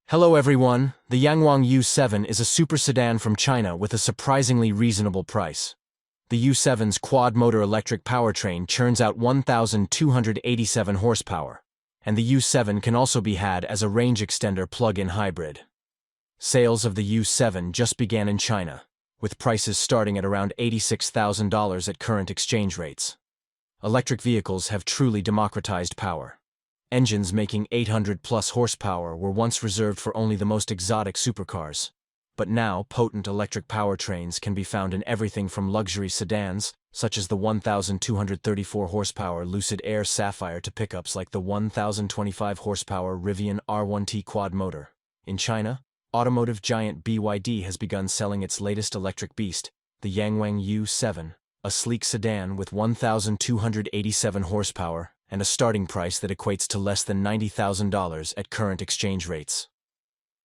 Hello everyone, the YangWang U7 is a super sedan from China with a surprisingly reasonable price. The U7's quad-motor electric powertrain churns out 1,287 horsepower, and the U7 can also be had as a range extender plug-in hybrid. Sales of the U7 just began in China, with prices starting at around $86,000 at current exchange rates. Electric vehicles have truly democratized power. Engines making 800-plus horsepower were once reserved for only the most exotic supercars. But now, potent electric powertrains can be found in everything from luxury sedans, such as the 1,234-horsepower Lucid Air Sapphire, to pickups like the 1,025-horsepower Rivian R1T quad-motor. In China, automotive giant BYD has begun selling its latest electric beast, the YangWang U7, a sleek sedan with 1,287 horsepower, and a starting price that equates to less than $90,000 at current exchange rates.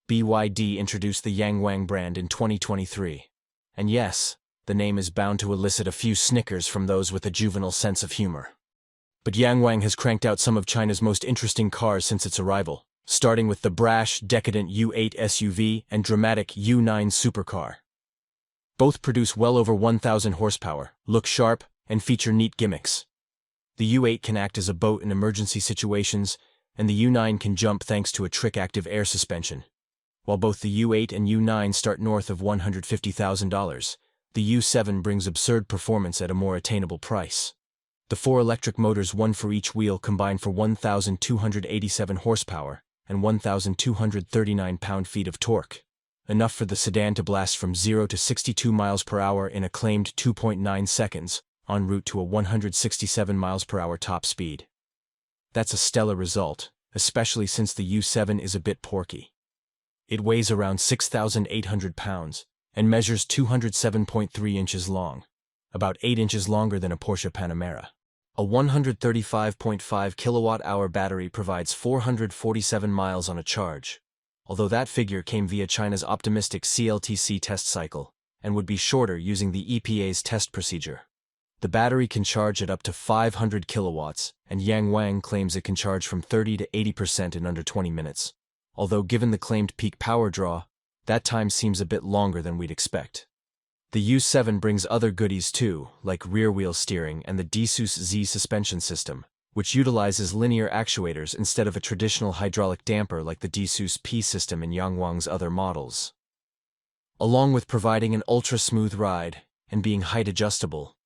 BYD introduced the YangWang brand in 2023. And yes, the name is bound to elicit a few snickers from those with a juvenile sense of humor. But YangWang has cranked out some of China's most interesting cars since its arrival, starting with the brash, decadent U8 SUV and dramatic U9 supercar. Both produce well over 1,000 horsepower, look sharp, and feature neat gimmicks. The U8 can act as a boat in emergency situations, and the U9 can jump thanks to a trick-active air suspension. While both the U8 and U9 start north of $150,000, the U7 brings absurd performance at a more attainable price. The four electric motors, one for each wheel, combine for 1,287 horsepower and 1,239 pound-feet of torque, enough for the sedan to blast from 0 to 62 miles per hour in a claimed 2.9 seconds, en route to a 167 miles per hour top speed. That's a stellar result, especially since the U7 is a bit porky. It weighs around 6,800 pounds and measures 207.3 inches long, about 8 inches longer than a Porsche Panamera. A 135.5 kilowatt-hour battery provides 447 miles on a charge, although that figure came via China's optimistic CLTC test cycle and would be shorter using the EPA's test procedure. The battery can charge at up to 500 kilowatts, and YangWang claims it can charge from 30 to 80% in under 20 minutes. Although given the claimed peak power draw, that time seems a bit longer than we'd expect. The U7 brings other goodies too, like rear-wheel steering and the DSUS Z suspension system, which utilizes linear actuators instead of a traditional hydraulic damper like the DSUS P system in YangWang's other models. Along with providing an ultra-smooth ride and being height-adjustable,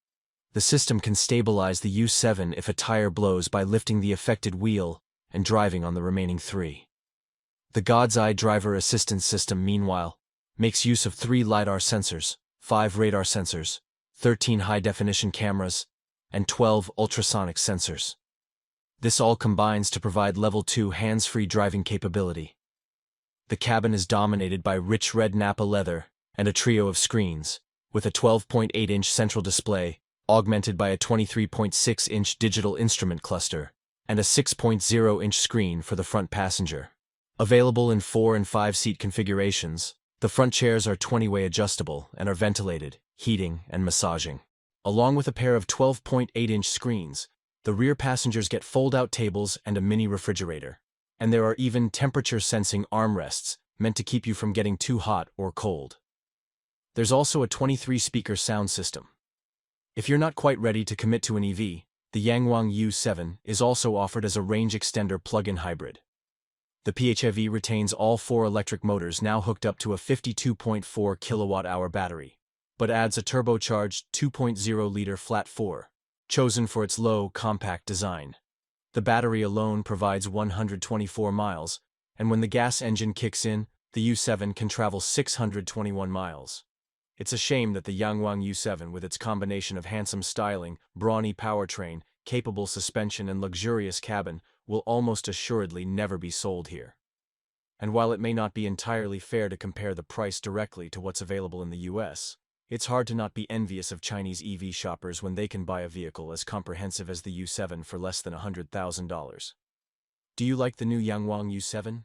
the system can stabilize the U7 if a tire blows by lifting the affected wheel and driving on the remaining three. The God's Eye driver assistance system, meanwhile, makes use of 3 LiDAR sensors, 5 radar sensors, 13 high-definition cameras, and 12 ultrasonic sensors. This all combines to provide Level 2 hands-free driving capability. The cabin is dominated by rich red Nappa leather and a trio of screens, with a 12.8-inch central display, augmented by a 23.6-inch digital instrument cluster, and a 6.0-inch screen for the front passenger. Available in 4- and 5-seat configurations, the front chairs are 20-way adjustable and are ventilated, heating, and massaging. Along with a pair of 12.8-inch screens, the rear passengers get fold-out tables and a mini refrigerator. And there are even temperature-sensing armrests, meant to keep you from getting too hot or cold. There's also a 23-speaker sound system. If you're not quite ready to commit to an EV, the YangWang U7 is also offered as a range extender plug-in hybrid. The PHEV retains all 4 electric motors now hooked up to a 52.4 kilowatt-hour battery, but adds a turbocharged 2.0-liter flat 4, chosen for its low, compact design. The battery alone provides 124 miles, and when the gas engine kicks in, the U7 can travel 621 miles. It's a shame that the YangWang U7, with its combination of handsome styling, brawny powertrain, capable suspension, and luxurious cabin, will almost assuredly never be sold here. And while it may not be entirely fair to compare the price directly to what's available in the US, it's hard to not be envious of Chinese EV shoppers when they can buy a vehicle as comprehensive as the U7 for less than $100,000. Do you like the new YangWang U7?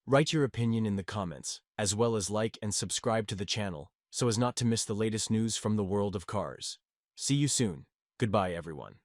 Write your opinion in the comments, as well as like and subscribe to the channel, so as not to miss the latest news from the world of cars. See you soon. Goodbye, everyone.